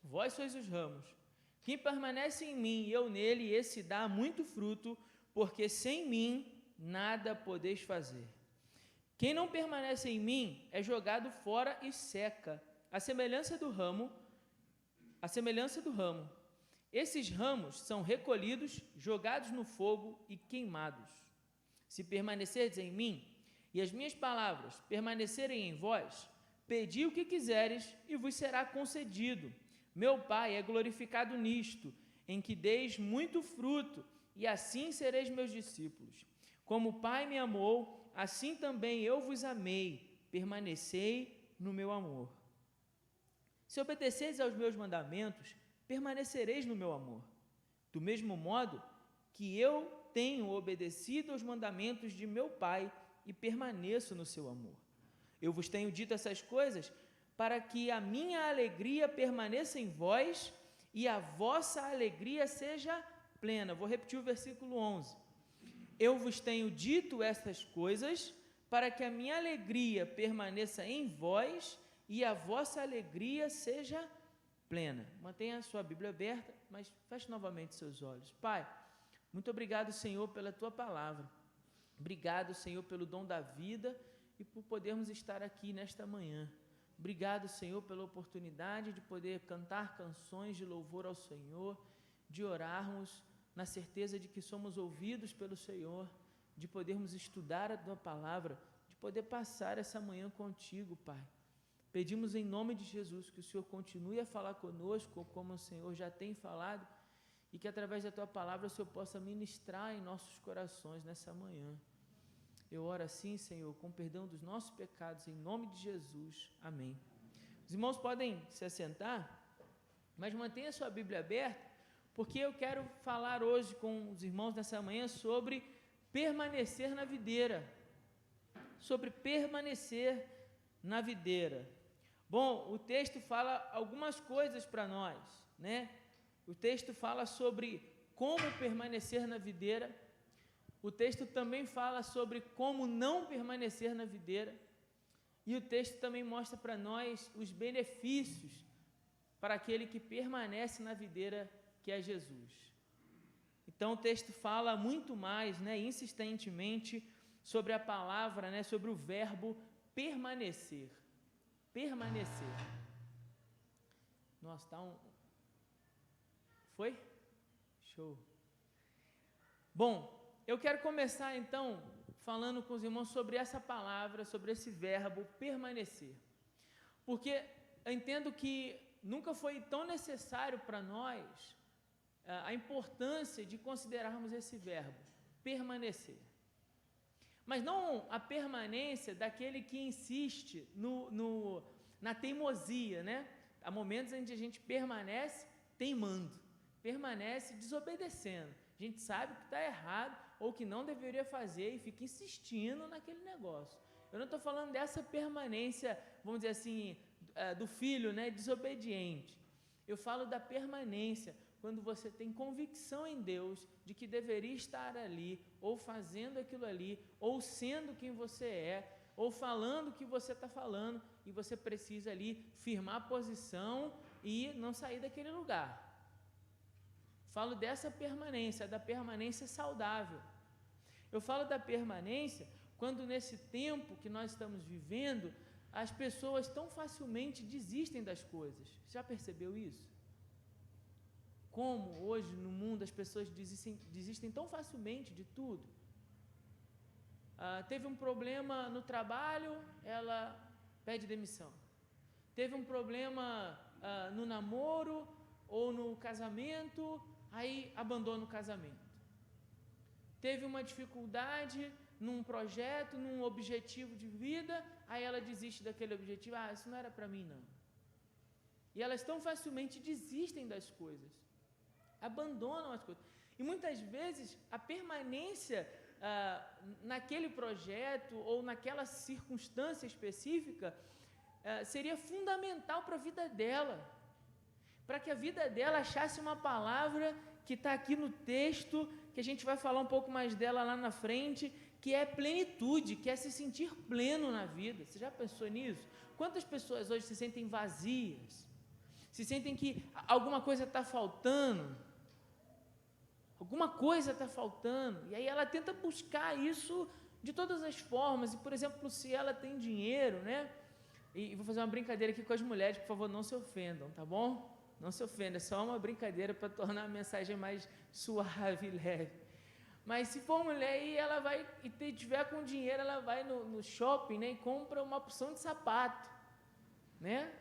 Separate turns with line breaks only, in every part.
Vós sois os ramos. Quem permanece em mim e eu nele, esse dá muito fruto, porque sem mim nada podeis fazer. Quem não permanece em mim é jogado fora e seca, a semelhança do ramo. Esses ramos são recolhidos, jogados no fogo e queimados. Se permanecerdes em mim, e as minhas palavras permanecerem em vós, pedi o que quiseres e vos será concedido. Meu Pai é glorificado nisto, em que deis muito fruto, e assim sereis meus discípulos. Como o Pai me amou, assim também eu vos amei, permanecei no meu amor. Se obedeceis aos meus mandamentos, permanecereis no meu amor. Do mesmo modo que eu tenho obedecido aos mandamentos de meu Pai e permaneço no seu amor. Eu vos tenho dito essas coisas para que a minha alegria permaneça em vós e a vossa alegria seja plena. Vou repetir o versículo 11. Eu vos tenho dito essas coisas para que a minha alegria permaneça em vós e a vossa alegria seja plena. Mantenha a sua Bíblia aberta, mas feche novamente seus olhos. Pai, muito obrigado, Senhor, pela tua palavra. Obrigado, Senhor, pelo dom da vida e por podermos estar aqui nesta manhã. Obrigado, Senhor, pela oportunidade de poder cantar canções de louvor ao Senhor, de orarmos na certeza de que somos ouvidos pelo Senhor, de podermos estudar a tua palavra, de poder passar essa manhã contigo, Pai. Pedimos em nome de Jesus que o Senhor continue a falar conosco, como o Senhor já tem falado, e que através da tua palavra o Senhor possa ministrar em nossos corações nessa manhã. Eu oro assim, Senhor, com perdão dos nossos pecados, em nome de Jesus. Amém. Os irmãos podem se assentar, mas mantenha sua Bíblia aberta, porque eu quero falar hoje com os irmãos nessa manhã sobre permanecer na videira. Sobre permanecer na videira. Bom, o texto fala algumas coisas para nós, né? O texto fala sobre como permanecer na videira. O texto também fala sobre como não permanecer na videira. E o texto também mostra para nós os benefícios para aquele que permanece na videira, que é Jesus. Então o texto fala muito mais, né, insistentemente, sobre a palavra, né, sobre o verbo permanecer. Permanecer. Nossa, tá um... Foi? Show. Bom, eu quero começar então falando com os irmãos sobre essa palavra, sobre esse verbo permanecer. Porque eu entendo que nunca foi tão necessário para nós a importância de considerarmos esse verbo, permanecer. Mas não a permanência daquele que insiste na teimosia, né? Há momentos em que a gente permanece teimando, permanece desobedecendo. A gente sabe que está errado ou que não deveria fazer e fica insistindo naquele negócio. Eu não estou falando dessa permanência, vamos dizer assim, do filho, né, desobediente. Eu falo da permanência, quando você tem convicção em Deus de que deveria estar ali, ou fazendo aquilo ali, ou sendo quem você é, ou falando o que você está falando, e você precisa ali firmar a posição e não sair daquele lugar. Falo dessa permanência, da permanência saudável. Eu falo da permanência quando nesse tempo que nós estamos vivendo, as pessoas tão facilmente desistem das coisas. Já percebeu isso? Como hoje no mundo as pessoas desistem tão facilmente de tudo. Teve um problema no trabalho, ela pede demissão. Teve um problema no namoro ou no casamento, aí abandona o casamento. Teve uma dificuldade num projeto, num objetivo de vida, aí ela desiste daquele objetivo. Isso não era para mim, não. E elas tão facilmente desistem das coisas, abandonam as coisas. E muitas vezes a permanência naquele projeto ou naquela circunstância específica seria fundamental para a vida dela, para que a vida dela achasse uma palavra que está aqui no texto, que a gente vai falar um pouco mais dela lá na frente, que é plenitude, que é se sentir pleno na vida. Você já pensou nisso? Quantas pessoas hoje se sentem vazias, se sentem que alguma coisa está faltando, e aí ela tenta buscar isso de todas as formas. E, por exemplo, se ela tem dinheiro, né? E vou fazer uma brincadeira aqui com as mulheres, por favor, não se ofendam, tá bom? Não se ofenda, é só uma brincadeira para tornar a mensagem mais suave e leve. Mas se for mulher e ela vai, e tiver com dinheiro, ela vai no shopping, né, e compra uma opção de sapato, né?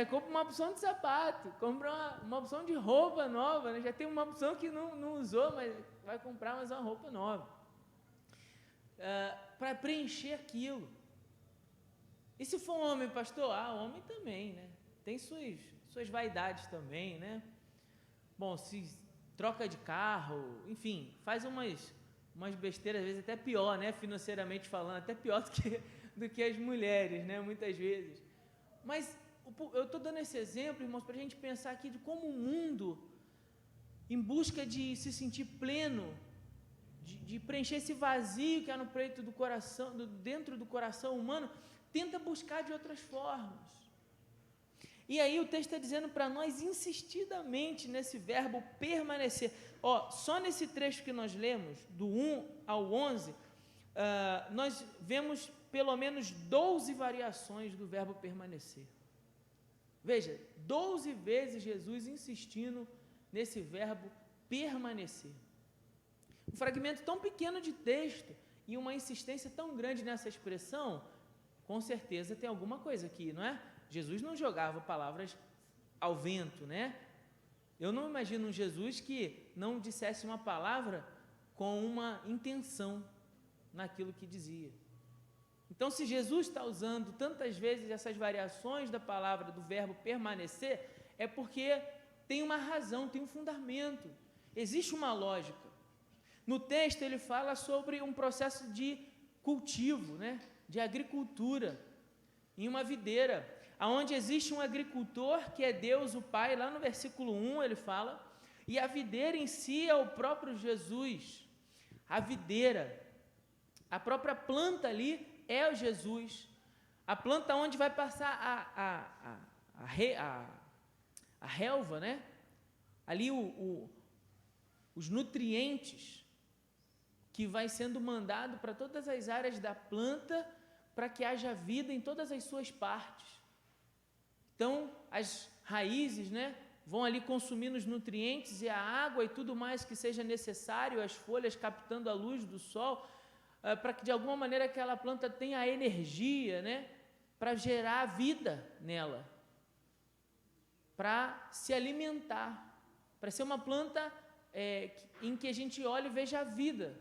Compra uma opção de sapato, compra uma opção de roupa nova, né? Já tem uma opção que não usou, mas vai comprar mais uma roupa nova, para preencher aquilo. E se for homem, pastor? Homem também, né? Tem suas vaidades também, né? Bom, se troca de carro, enfim, faz umas besteiras, às vezes até pior, né? Financeiramente falando, até pior do que as mulheres, né? Muitas vezes. Mas eu estou dando esse exemplo, irmãos, para a gente pensar aqui de como o mundo, em busca de se sentir pleno, de preencher esse vazio que há no peito do coração, dentro do coração humano, tenta buscar de outras formas. E aí o texto está dizendo para nós insistidamente nesse verbo permanecer. Só nesse trecho que nós lemos, do 1 ao 11, nós vemos pelo menos 12 variações do verbo permanecer. Veja, 12 vezes Jesus insistindo nesse verbo permanecer. Um fragmento tão pequeno de texto e uma insistência tão grande nessa expressão, com certeza tem alguma coisa aqui, não é? Jesus não jogava palavras ao vento, né? Eu não imagino um Jesus que não dissesse uma palavra com uma intenção naquilo que dizia. Então, se Jesus está usando tantas vezes essas variações da palavra, do verbo permanecer, é porque tem uma razão, tem um fundamento, existe uma lógica. No texto ele fala sobre um processo de cultivo, né? De agricultura, em uma videira, onde existe um agricultor que é Deus o Pai. Lá no versículo 1 ele fala, e a videira em si é o próprio Jesus. A videira, a própria planta ali é o Jesus, a planta onde vai passar a relva, né? Ali os nutrientes que vai sendo mandado para todas as áreas da planta, para que haja vida em todas as suas partes. Então, as raízes, né, vão ali consumindo os nutrientes e a água e tudo mais que seja necessário, as folhas captando a luz do sol, para que de alguma maneira aquela planta tenha a energia, né, para gerar vida nela, para se alimentar, para ser uma planta em que a gente olha e veja a vida,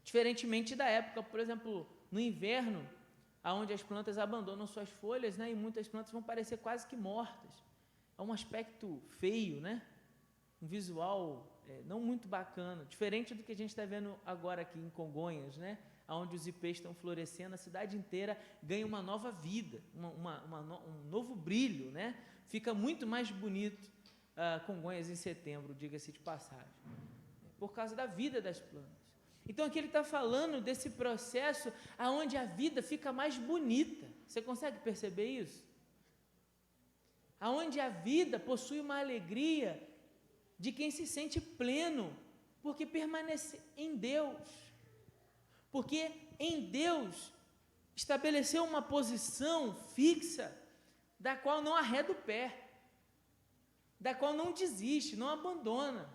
Diferentemente da época, por exemplo, no inverno, onde as plantas abandonam suas folhas, né, e muitas plantas vão parecer quase que mortas. É um aspecto feio, né? Um visual não muito bacana, diferente do que a gente está vendo agora aqui em Congonhas, né? Onde os ipês estão florescendo, a cidade inteira ganha uma nova vida, um novo brilho, né? Fica muito mais bonito Congonhas em setembro, diga-se de passagem, por causa da vida das plantas. Então aqui ele está falando desse processo onde a vida fica mais bonita. Você consegue perceber isso? Onde a vida possui uma alegria de quem se sente pleno, porque permanece em Deus. Porque em Deus estabeleceu uma posição fixa, da qual não arreda o pé, da qual não desiste, não abandona,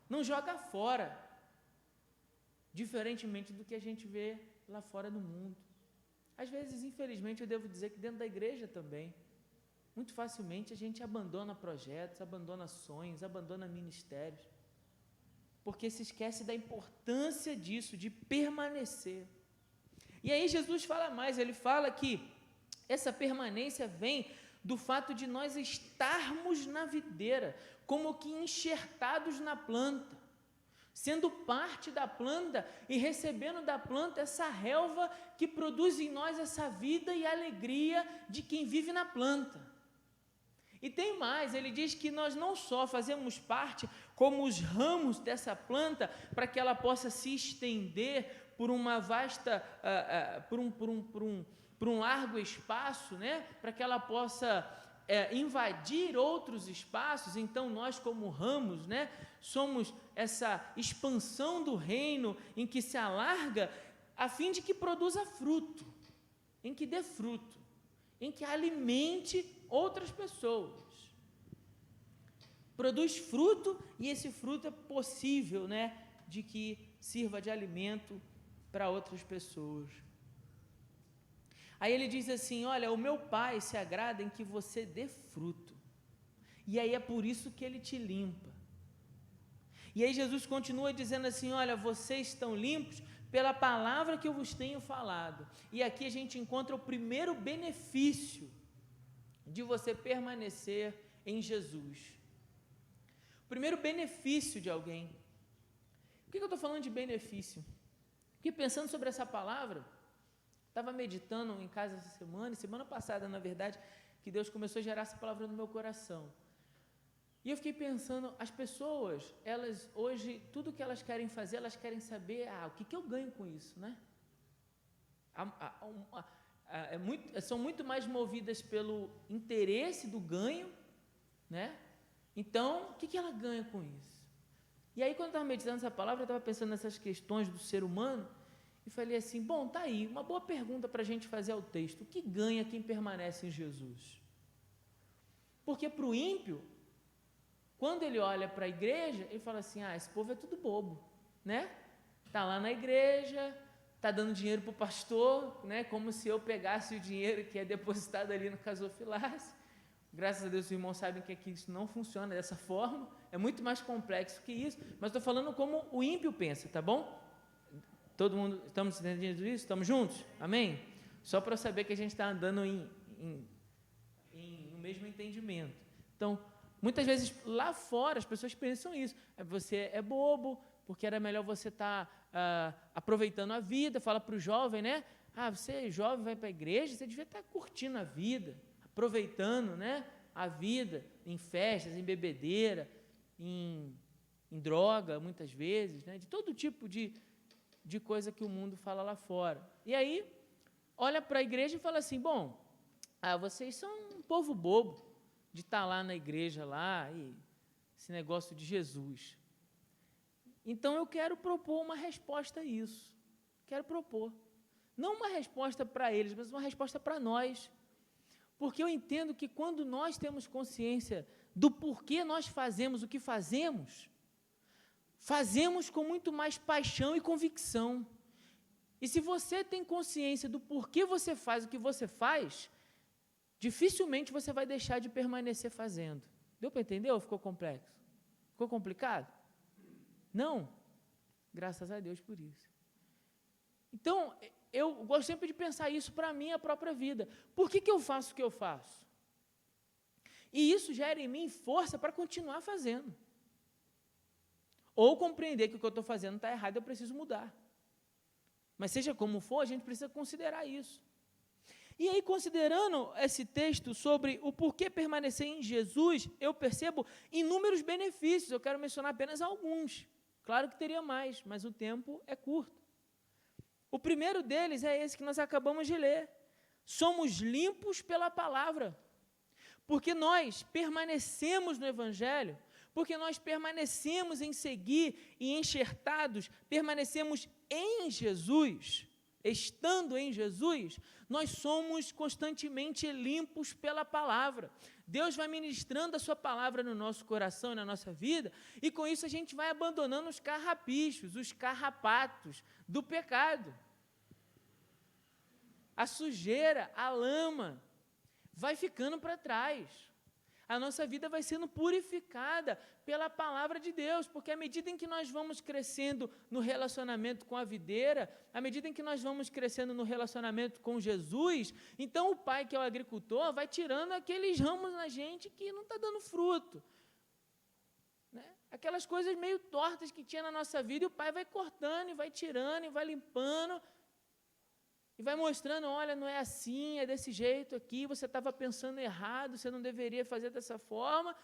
não joga fora. Diferentemente do que a gente vê lá fora do mundo. Às vezes, infelizmente, eu devo dizer que dentro da igreja também, muito facilmente a gente abandona projetos, abandona sonhos, abandona ministérios, porque se esquece da importância disso, de permanecer. E aí Jesus fala mais, ele fala que essa permanência vem do fato de nós estarmos na videira, como que enxertados na planta, sendo parte da planta e recebendo da planta essa relva que produz em nós essa vida e alegria de quem vive na planta. E tem mais, ele diz que nós não só fazemos parte como os ramos dessa planta, para que ela possa se estender por uma vasta, para um largo espaço, né, para que ela possa invadir outros espaços. Então nós, como ramos, né, somos essa expansão do reino em que se alarga a fim de que produza fruto, em que dê fruto, em que alimente outras pessoas. Produz fruto, e esse fruto é possível, né, de que sirva de alimento para outras pessoas. Aí ele diz assim: olha, o meu Pai se agrada em que você dê fruto, e aí é por isso que ele te limpa. E aí Jesus continua dizendo assim: olha, vocês estão limpos pela palavra que eu vos tenho falado. E aqui a gente encontra o primeiro benefício de você permanecer em Jesus. O primeiro benefício de alguém. Por que eu estou falando de benefício? Porque pensando sobre essa palavra, estava meditando em casa essa semana passada, na verdade, que Deus começou a gerar essa palavra no meu coração. E eu fiquei pensando, as pessoas, elas hoje, tudo que elas querem fazer, elas querem saber, o que eu ganho com isso, né? São muito mais movidas pelo interesse do ganho, né? Então, o que ela ganha com isso? E aí, quando eu estava meditando essa palavra, eu estava pensando nessas questões do ser humano, e falei assim, bom, tá aí, uma boa pergunta para a gente fazer ao texto: o que ganha quem permanece em Jesus? Porque para o ímpio, quando ele olha para a igreja, ele fala assim, esse povo é tudo bobo, né? Está lá na igreja, está dando dinheiro para o pastor, né? Como se eu pegasse o dinheiro que é depositado ali no Casofilace. Graças a Deus os irmãos sabem que aqui isso não funciona dessa forma, é muito mais complexo que isso, mas estou falando como o ímpio pensa, tá bom? Todo mundo, estamos entendendo isso? Estamos juntos? Amém? Só para eu saber que a gente está andando no mesmo entendimento. Então, muitas vezes lá fora as pessoas pensam isso, você é bobo, porque era melhor você estar aproveitando a vida. Fala para o jovem, né? Você é jovem, vai para a igreja, você devia estar curtindo a vida, aproveitando, né, a vida em festas, em bebedeira, em droga, muitas vezes, né, de todo tipo de coisa que o mundo fala lá fora. E aí, olha para a igreja e fala assim, bom, vocês são um povo bobo de estar lá na igreja, lá, e esse negócio de Jesus. Então, eu quero propor uma resposta a isso. Quero propor. Não uma resposta para eles, mas uma resposta para nós. Porque eu entendo que quando nós temos consciência do porquê nós fazemos o que fazemos, fazemos com muito mais paixão e convicção. E se você tem consciência do porquê você faz o que você faz, dificilmente você vai deixar de permanecer fazendo. Deu para entender ou ficou complexo? Ficou complicado? Não? Graças a Deus por isso. Então, eu gosto sempre de pensar isso para a minha própria vida. Por que eu faço o que eu faço? E isso gera em mim força para continuar fazendo. Ou compreender que o que eu estou fazendo está errado e eu preciso mudar. Mas seja como for, a gente precisa considerar isso. E aí, considerando esse texto sobre o porquê permanecer em Jesus, eu percebo inúmeros benefícios. Eu quero mencionar apenas alguns. Claro que teria mais, mas o tempo é curto. O primeiro deles é esse que nós acabamos de ler. Somos limpos pela palavra. Porque nós permanecemos no Evangelho, porque nós permanecemos em seguir e enxertados, permanecemos em Jesus, estando em Jesus, nós somos constantemente limpos pela palavra. Deus vai ministrando a sua palavra no nosso coração e na nossa vida, e com isso a gente vai abandonando os carrapichos, os carrapatos do pecado. A sujeira, a lama, vai ficando para trás. A nossa vida vai sendo purificada pela palavra de Deus, porque à medida em que nós vamos crescendo no relacionamento com a videira, à medida em que nós vamos crescendo no relacionamento com Jesus, então o pai, que é o agricultor, vai tirando aqueles ramos na gente que não está dando fruto, né? Aquelas coisas meio tortas que tinha na nossa vida, e o pai vai cortando, e vai tirando, e vai limpando, e vai mostrando, olha, não é assim, é desse jeito aqui, você estava pensando errado, você não deveria fazer dessa forma,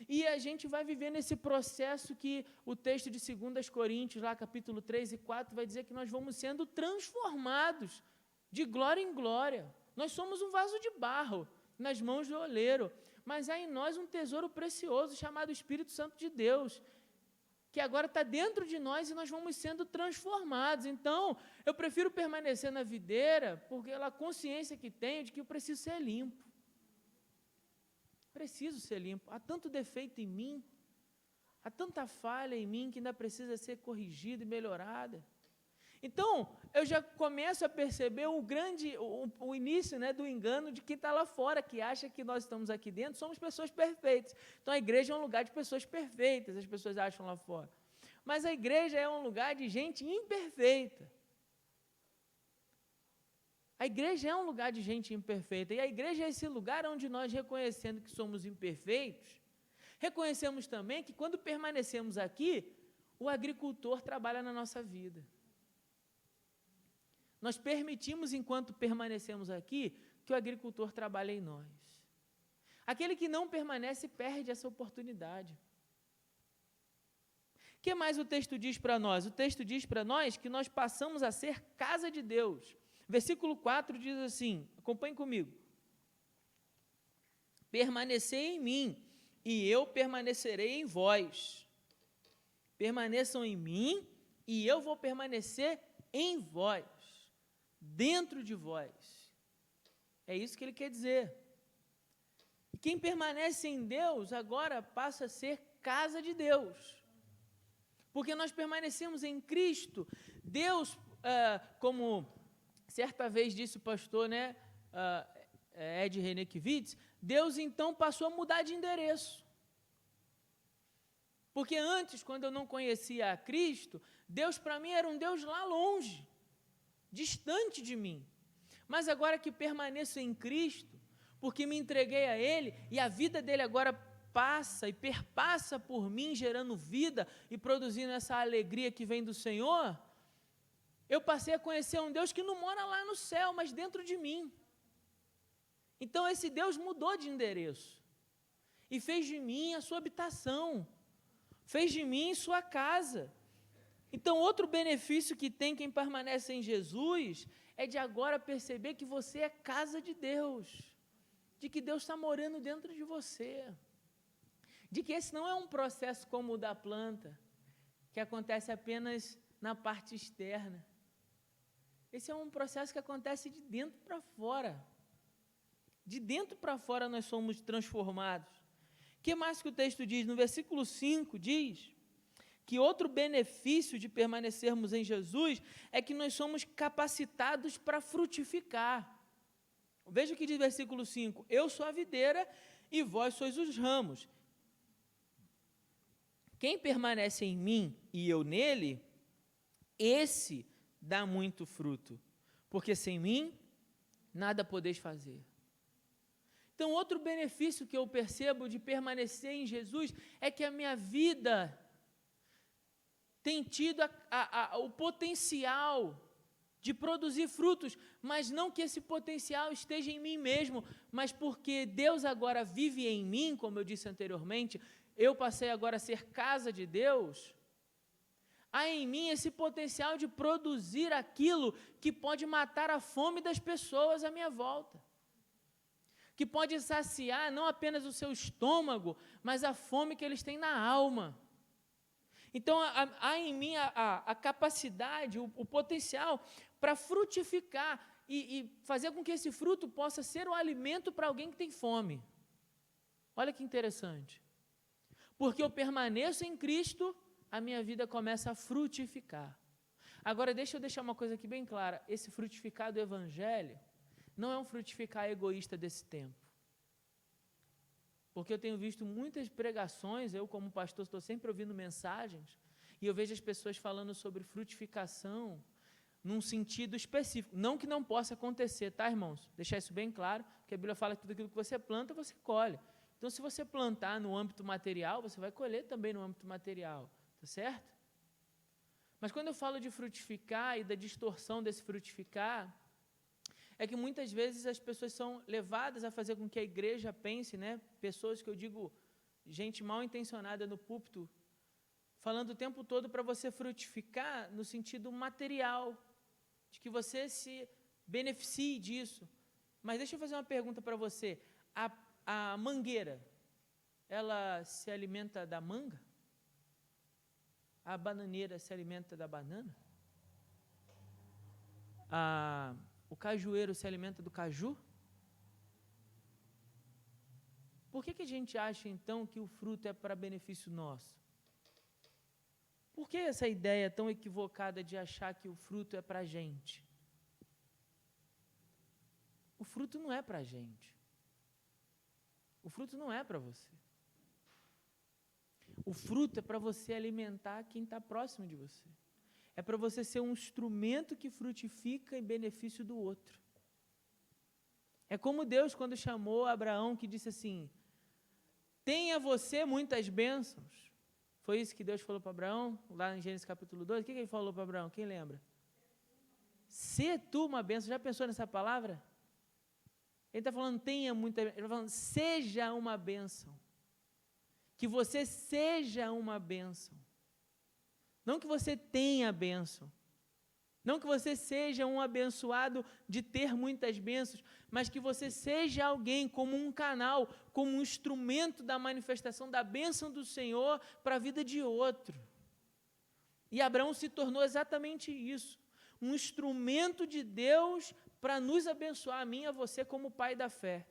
e a gente vai viver nesse processo que o texto de 2 Coríntios, lá capítulo 3 e 4, vai dizer que nós vamos sendo transformados de glória em glória. Nós somos um vaso de barro nas mãos do oleiro, mas há em nós um tesouro precioso chamado Espírito Santo de Deus, que agora está dentro de nós e nós vamos sendo transformados. Então, eu prefiro permanecer na videira, porque a consciência que tenho de que eu preciso ser limpo. Preciso ser limpo. Há tanto defeito em mim, há tanta falha em mim que ainda precisa ser corrigida e melhorada. Então, eu já começo a perceber o início, né, do engano de quem está lá fora, que acha que nós estamos aqui dentro, somos pessoas perfeitas. Então, a igreja é um lugar de pessoas perfeitas, as pessoas acham lá fora. Mas a igreja é um lugar de gente imperfeita. A igreja é um lugar de gente imperfeita. E a igreja é esse lugar onde nós, reconhecendo que somos imperfeitos, reconhecemos também que quando permanecemos aqui, o agricultor trabalha na nossa vida. Nós permitimos, enquanto permanecemos aqui, que o agricultor trabalhe em nós. Aquele que não permanece perde essa oportunidade. O que mais o texto diz para nós? O texto diz para nós que nós passamos a ser casa de Deus. Versículo 4 diz assim, acompanhe comigo. Permanecei em mim, e eu permanecerei em vós. Permaneçam em mim, e eu vou permanecer em vós. Dentro de vós. É isso que ele quer dizer. E quem permanece em Deus agora passa a ser casa de Deus. Porque nós permanecemos em Cristo. Deus, como certa vez disse o pastor, né, Ed Renekiewicz, Deus então passou a mudar de endereço. Porque antes, quando eu não conhecia a Cristo, Deus para mim era um Deus lá longe, distante de mim. Mas agora que permaneço em Cristo, porque me entreguei a Ele, e a vida dele agora passa e perpassa por mim, gerando vida e produzindo essa alegria que vem do Senhor, eu passei a conhecer um Deus que não mora lá no céu, mas dentro de mim. Então esse Deus mudou de endereço e fez de mim a sua habitação, fez de mim sua casa. Então, outro benefício que tem quem permanece em Jesus é de agora perceber que você é casa de Deus, de que Deus está morando dentro de você, de que esse não é um processo como o da planta, que acontece apenas na parte externa. Esse é um processo que acontece de dentro para fora. De dentro para fora nós somos transformados. O que mais que o texto diz? No versículo 5 diz que outro benefício de permanecermos em Jesus é que nós somos capacitados para frutificar. Veja o que diz o versículo 5. Eu sou a videira e vós sois os ramos. Quem permanece em mim e eu nele, esse dá muito fruto, porque sem mim nada podeis fazer. Então, outro benefício que eu percebo de permanecer em Jesus é que a minha vida tem tido o potencial de produzir frutos, mas não que esse potencial esteja em mim mesmo, mas porque Deus agora vive em mim, como eu disse anteriormente, eu passei agora a ser casa de Deus, há em mim esse potencial de produzir aquilo que pode matar a fome das pessoas à minha volta, que pode saciar não apenas o seu estômago, mas a fome que eles têm na alma. Então, há em mim a capacidade, o potencial para frutificar e fazer com que esse fruto possa ser um alimento para alguém que tem fome. Olha que interessante. Porque eu permaneço em Cristo, a minha vida começa a frutificar. Agora, deixa eu deixar uma coisa aqui bem clara. Esse frutificar do Evangelho não é um frutificar egoísta desse tempo. Porque eu tenho visto muitas pregações, eu como pastor estou sempre ouvindo mensagens, e eu vejo as pessoas falando sobre frutificação num sentido específico. Não que não possa acontecer, tá, irmãos? Deixar isso bem claro, porque a Bíblia fala que tudo aquilo que você planta, você colhe. Então, se você plantar no âmbito material, você vai colher também no âmbito material, tá certo? Mas quando eu falo de frutificar e da distorção desse frutificar, é que muitas vezes as pessoas são levadas a fazer com que a igreja pense, né? Pessoas que eu digo, gente mal intencionada no púlpito, falando o tempo todo para você frutificar no sentido material, de que você se beneficie disso. Mas deixa eu fazer uma pergunta para você. A mangueira, ela se alimenta da manga? A bananeira se alimenta da banana? O cajueiro se alimenta do caju? Por que a gente acha, então, que o fruto é para benefício nosso? Por que essa ideia tão equivocada de achar que o fruto é para a gente? O fruto não é para a gente. O fruto não é para você. O fruto é para você alimentar quem está próximo de você. É para você ser um instrumento que frutifica em benefício do outro. É como Deus, quando chamou Abraão, que disse assim: tenha você muitas bênçãos. Foi isso que Deus falou para Abraão, lá em Gênesis capítulo 2. O que ele falou para Abraão? Quem lembra? Se tu uma bênção. Já pensou nessa palavra? Ele está falando, tenha muita bênção. Ele está falando, seja uma bênção. Que você seja uma bênção. Não que você tenha bênção. Não que você seja um abençoado de ter muitas bênçãos, mas que você seja alguém como um canal, como um instrumento da manifestação da bênção do Senhor para a vida de outro. E Abraão se tornou exatamente isso, um instrumento de Deus para nos abençoar, a mim e a você, como pai da fé.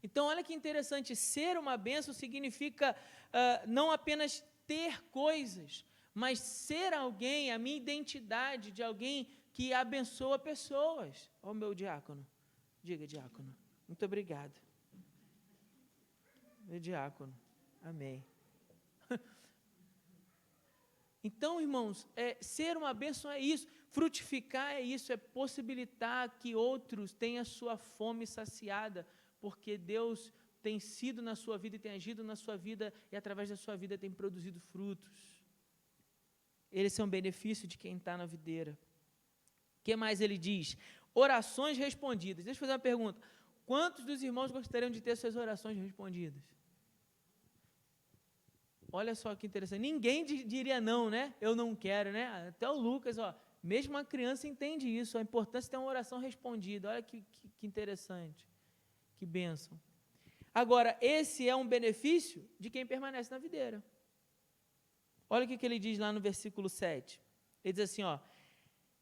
Então, olha que interessante, ser uma bênção significa não apenas ter coisas, mas ser alguém, a minha identidade de alguém que abençoa pessoas. Ó, o meu diácono. Diga, diácono. Muito obrigado. Meu diácono. Amém. Então, irmãos, ser uma bênção é isso. Frutificar é isso, é possibilitar que outros tenham a sua fome saciada, porque Deus tem sido na sua vida e tem agido na sua vida e através da sua vida tem produzido frutos. Esse é um benefício de quem está na videira. O que mais ele diz? Orações respondidas. Deixa eu fazer uma pergunta. Quantos dos irmãos gostariam de ter suas orações respondidas? Olha só que interessante. Ninguém diria não, né? Eu não quero, né? Até o Lucas, ó. Mesmo uma criança entende isso, a importância de ter uma oração respondida. Olha que interessante. Que bênção. Agora, esse é um benefício de quem permanece na videira. Olha o que ele diz lá no versículo 7. Ele diz assim, ó,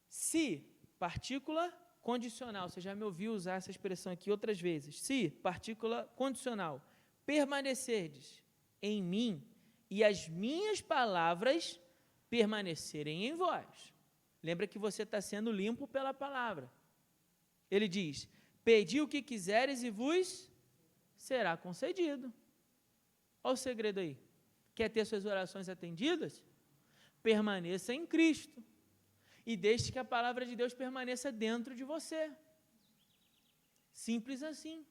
se, partícula condicional, você já me ouviu usar essa expressão aqui outras vezes, se, partícula condicional, permanecerdes em mim e as minhas palavras permanecerem em vós. Lembra que você está sendo limpo pela palavra. Ele diz, pedi o que quiseres e vos será concedido. Olha o segredo aí. Quer ter suas orações atendidas? Permaneça em Cristo. E deixe que a palavra de Deus permaneça dentro de você. Simples assim.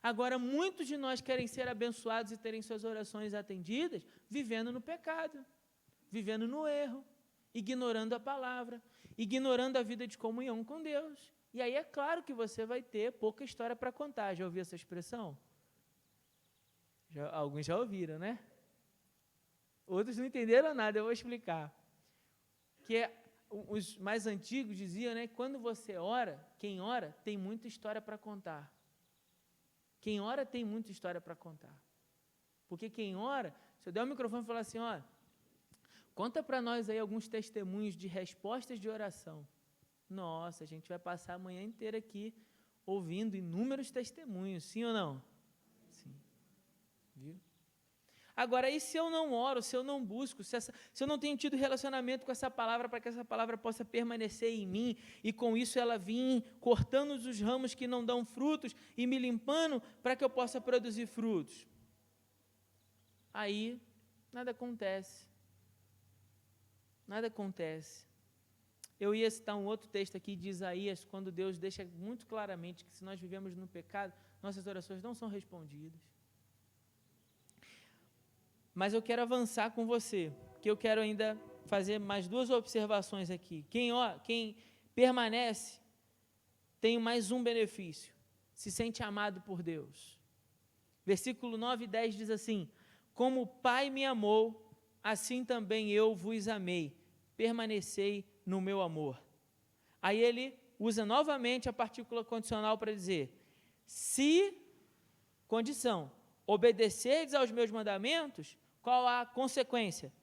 Agora, muitos de nós querem ser abençoados e terem suas orações atendidas, vivendo no pecado, vivendo no erro, ignorando a palavra, ignorando a vida de comunhão com Deus. E aí é claro que você vai ter pouca história para contar. Já ouviu essa expressão? Alguns já ouviram, né? Outros não entenderam nada, eu vou explicar. Que os mais antigos diziam, né? Quando você ora, quem ora tem muita história para contar. Quem ora tem muita história para contar. Porque quem ora, se eu der o microfone e falar assim, ó, conta para nós aí alguns testemunhos de respostas de oração. Nossa, a gente vai passar a manhã inteira aqui ouvindo inúmeros testemunhos, sim ou não? Sim. Viu? Agora, e se eu não oro, se eu não busco, se eu não tenho tido relacionamento com essa palavra, para que essa palavra possa permanecer em mim, e com isso ela vir cortando os ramos que não dão frutos e me limpando para que eu possa produzir frutos? Aí, nada acontece. Nada acontece. Eu ia citar um outro texto aqui de Isaías, quando Deus deixa muito claramente que se nós vivemos no pecado, nossas orações não são respondidas. Mas eu quero avançar com você, porque eu quero ainda fazer mais duas observações aqui. Quem permanece tem mais um benefício, se sente amado por Deus. Versículo 9 e 10 diz assim, como o Pai me amou, assim também eu vos amei, permanecei no meu amor. Aí ele usa novamente a partícula condicional para dizer: se, condição, obedecerdes aos meus mandamentos, qual a consequência?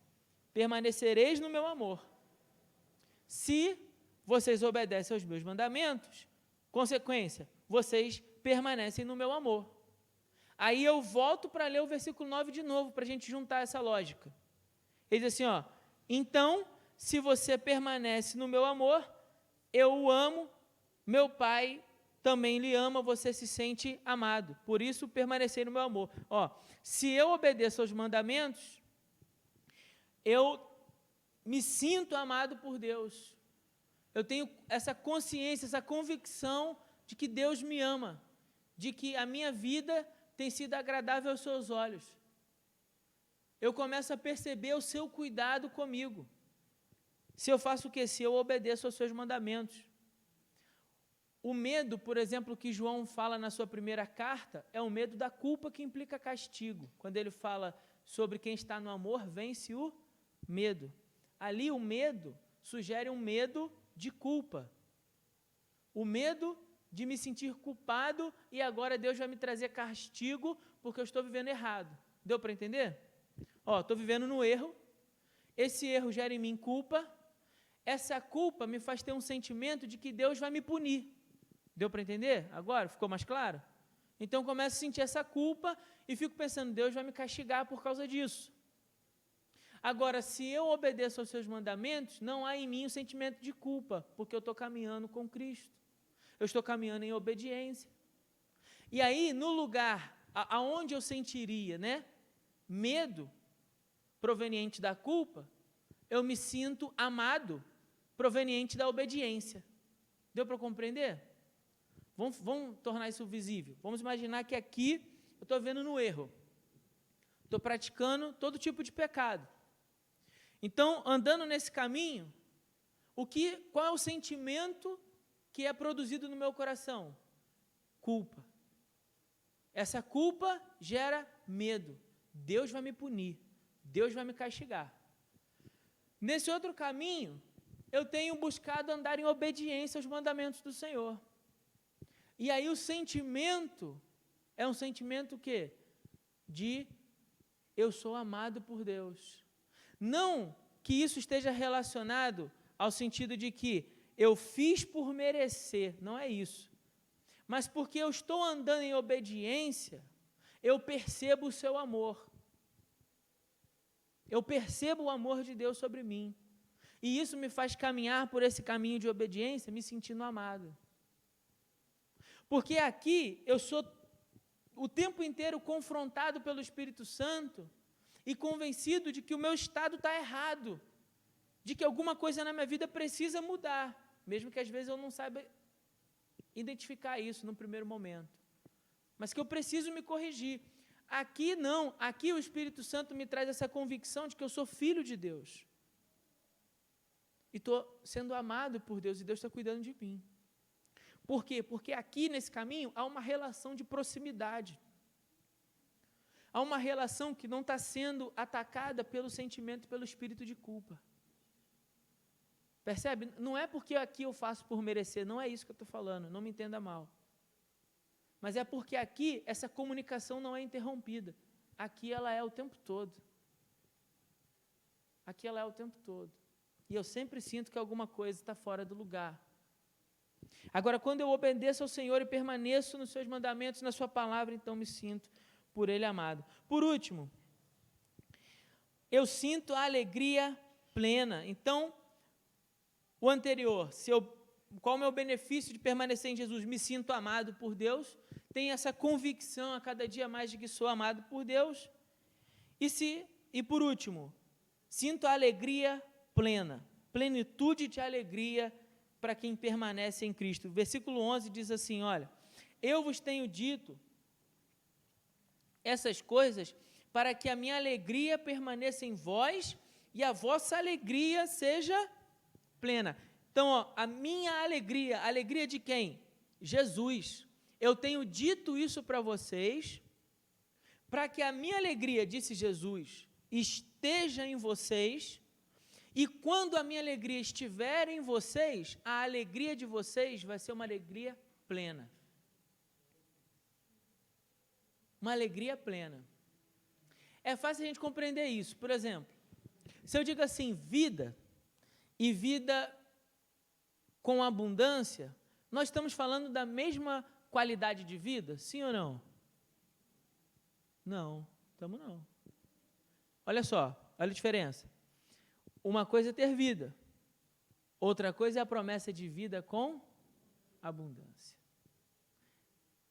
Permanecereis no meu amor. Se vocês obedecem aos meus mandamentos, consequência, vocês permanecem no meu amor. Aí eu volto para ler o versículo 9 de novo, para a gente juntar essa lógica. Ele diz assim, ó: então, se você permanece no meu amor, eu o amo, meu Pai também lhe ama, você se sente amado. Por isso, permanecer no meu amor. Ó, se eu obedeço aos mandamentos, eu me sinto amado por Deus. Eu tenho essa consciência, essa convicção de que Deus me ama, de que a minha vida tem sido agradável aos seus olhos. Eu começo a perceber o seu cuidado comigo. Se eu faço o quê? Se eu obedeço aos seus mandamentos. O medo, por exemplo, que João fala na sua primeira carta, é o medo da culpa que implica castigo. Quando ele fala sobre quem está no amor, vence o medo. Ali o medo sugere um medo de culpa. O medo de me sentir culpado e agora Deus vai me trazer castigo porque eu estou vivendo errado. Deu para entender? Ó, estou vivendo no erro, esse erro gera em mim culpa, essa culpa me faz ter um sentimento de que Deus vai me punir. Deu para entender? Agora, ficou mais claro? Então, eu começo a sentir essa culpa e fico pensando, Deus vai me castigar por causa disso. Agora, se eu obedeço aos seus mandamentos, não há em mim o sentimento de culpa, porque eu estou caminhando com Cristo. Eu estou caminhando em obediência. E aí, no lugar aonde eu sentiria, medo proveniente da culpa, eu me sinto amado proveniente da obediência. Deu para compreender? Vamos tornar isso visível. Vamos imaginar que aqui eu estou vivendo no erro. Estou praticando todo tipo de pecado. Então, andando nesse caminho, qual é o sentimento que é produzido no meu coração? Culpa. Essa culpa gera medo. Deus vai me punir. Deus vai me castigar. Nesse outro caminho, eu tenho buscado andar em obediência aos mandamentos do Senhor. E aí o sentimento é um sentimento que de eu sou amado por Deus. Não que isso esteja relacionado ao sentido de que eu fiz por merecer, não é isso. Mas porque eu estou andando em obediência, eu percebo o seu amor. Eu percebo o amor de Deus sobre mim. E isso me faz caminhar por esse caminho de obediência, me sentindo amado. Porque aqui eu sou o tempo inteiro confrontado pelo Espírito Santo e convencido de que o meu estado está errado, de que alguma coisa na minha vida precisa mudar, mesmo que às vezes eu não saiba identificar isso no primeiro momento, mas que eu preciso me corrigir. Aqui não, aqui o Espírito Santo me traz essa convicção de que eu sou filho de Deus, e estou sendo amado por Deus, e Deus está cuidando de mim. Por quê? Porque aqui nesse caminho há uma relação de proximidade, há uma relação que não está sendo atacada pelo sentimento, pelo espírito de culpa. Percebe? Não é porque aqui eu faço por merecer, não é isso que eu estou falando, não me entenda mal. Mas é porque aqui essa comunicação não é interrompida. Aqui ela é o tempo todo. Aqui ela é o tempo todo. E eu sempre sinto que alguma coisa está fora do lugar. Agora, quando eu obedeço ao Senhor e permaneço nos seus mandamentos, na sua palavra, então me sinto por Ele amado. Por último, eu sinto a alegria plena. Então, o anterior, qual é o meu benefício de permanecer em Jesus? Me sinto amado por Deus, tenho essa convicção a cada dia mais de que sou amado por Deus. E por último, sinto a alegria plena, plenitude de alegria para quem permanece em Cristo. Versículo 11 diz assim, olha, eu vos tenho dito essas coisas para que a minha alegria permaneça em vós e a vossa alegria seja plena. Então, a minha alegria, a alegria de quem? Jesus. Eu tenho dito isso para vocês, para que a minha alegria, disse Jesus, esteja em vocês E quando a minha alegria estiver em vocês, a alegria de vocês vai ser uma alegria plena. Uma alegria plena. É fácil a gente compreender isso. Por exemplo, se eu digo assim, vida, e vida com abundância, nós estamos falando da mesma qualidade de vida? Sim ou não? Não, estamos não. Olha só, olha a diferença. Uma coisa é ter vida, outra coisa é a promessa de vida com abundância.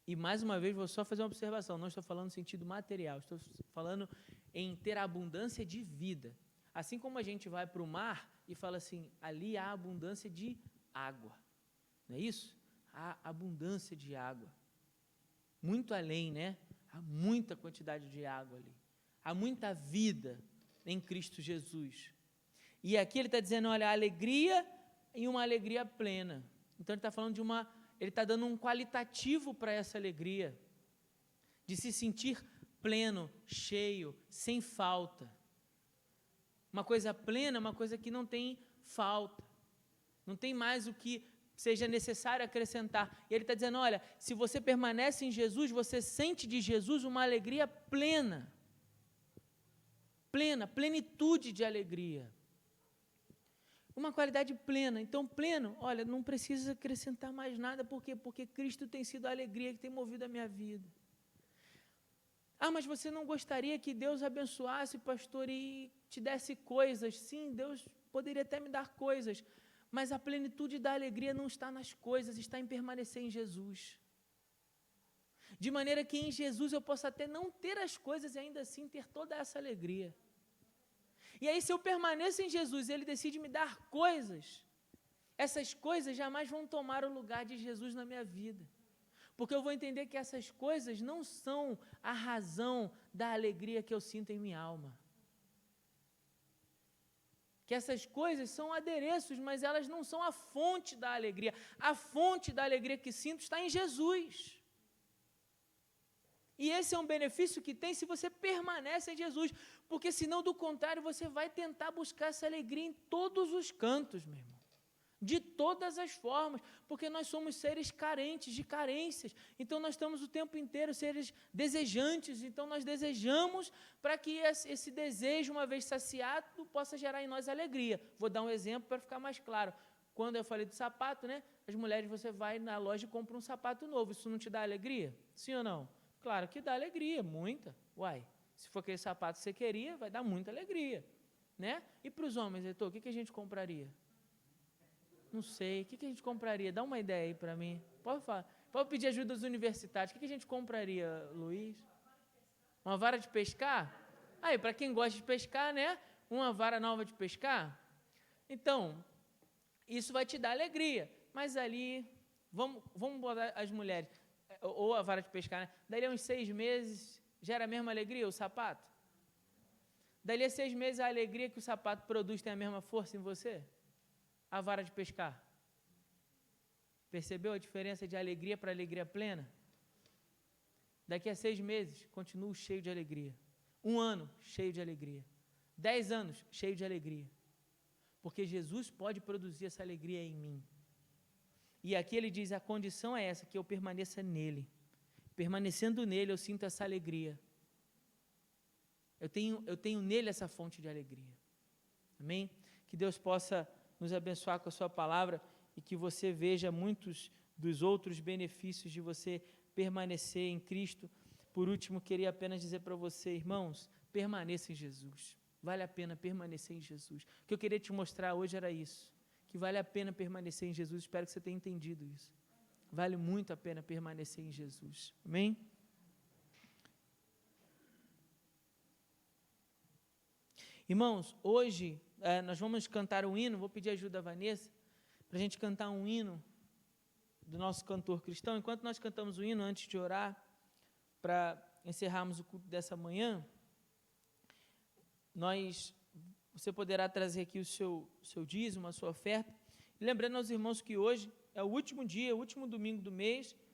E, mais uma vez, vou só fazer uma observação, não estou falando no sentido material, estou falando em ter abundância de vida. Assim como a gente vai para o mar e fala assim, ali há abundância de água, não é isso? Há abundância de água. Muito além, né? Há muita quantidade de água ali. Há muita vida em Cristo Jesus. E aqui ele está dizendo, olha, alegria e uma alegria plena. Então ele está falando de uma, ele está dando um qualitativo para essa alegria, de se sentir pleno, cheio, sem falta. Uma coisa plena, uma coisa que não tem falta. Não tem mais o que seja necessário acrescentar. E ele está dizendo, olha, se você permanece em Jesus, você sente de Jesus uma alegria plena. Plena, plenitude de alegria. Uma qualidade plena. Então, pleno, olha, não precisa acrescentar mais nada. Por quê? Porque Cristo tem sido a alegria que tem movido a minha vida. Ah, mas você não gostaria que Deus abençoasse, pastor, e te desse coisas? Sim, Deus poderia até me dar coisas, mas a plenitude da alegria não está nas coisas, está em permanecer em Jesus. De maneira que em Jesus eu posso até não ter as coisas e ainda assim ter toda essa alegria. E aí, se eu permaneço em Jesus e Ele decide me dar coisas, essas coisas jamais vão tomar o lugar de Jesus na minha vida. Porque eu vou entender que essas coisas não são a razão da alegria que eu sinto em minha alma. Que essas coisas são adereços, mas elas não são a fonte da alegria. A fonte da alegria que sinto está em Jesus. E esse é um benefício que tem se você permanece em Jesus. Porque senão, do contrário, você vai tentar buscar essa alegria em todos os cantos, meu irmão. De todas as formas, porque nós somos seres carentes, de carências, então nós estamos o tempo inteiro seres desejantes, então nós desejamos para que esse desejo, uma vez saciado, possa gerar em nós alegria. Vou dar um exemplo para ficar mais claro. Quando eu falei do sapato, né, as mulheres, você vai na loja e compra um sapato novo, isso não te dá alegria? Sim ou não? Claro que dá alegria, muita. Uai, se for aquele sapato que você queria, vai dar muita alegria, né? E para os homens, Heitor, o que a gente compraria? Não sei, o que a gente compraria? Dá uma ideia aí para mim. Pode falar. Pode pedir ajuda dos universitários. O que a gente compraria, Luiz? Uma vara de pescar? Aí, para quem gosta de pescar, né? Uma vara nova de pescar. Então, isso vai te dar alegria. Mas ali, vamos botar as mulheres, ou a vara de pescar, né? Dali a uns 6 meses, gera a mesma alegria o sapato? Dali a 6 meses, a alegria que o sapato produz tem a mesma força em você? A vara de pescar. Percebeu a diferença de alegria para alegria plena? Daqui a 6 meses, continuo cheio de alegria. 1 ano, cheio de alegria. 10 anos, cheio de alegria. Porque Jesus pode produzir essa alegria em mim. E aqui ele diz, a condição é essa, que eu permaneça nele. Permanecendo nele, eu sinto essa alegria. Eu tenho nele essa fonte de alegria. Amém? Que Deus possa nos abençoar com a sua palavra e que você veja muitos dos outros benefícios de você permanecer em Cristo. Por último, queria apenas dizer para você, irmãos, permaneça em Jesus. Vale a pena permanecer em Jesus. O que eu queria te mostrar hoje era isso, que vale a pena permanecer em Jesus. Espero que você tenha entendido isso. Vale muito a pena permanecer em Jesus. Amém? Irmãos, hoje nós vamos cantar um hino, vou pedir ajuda a Vanessa, para a gente cantar um hino do nosso cantor cristão. Enquanto nós cantamos o hino, antes de orar, para encerrarmos o culto dessa manhã, você poderá trazer aqui o seu dízimo, a sua oferta. E lembrando aos irmãos que hoje é o último dia, o último domingo do mês,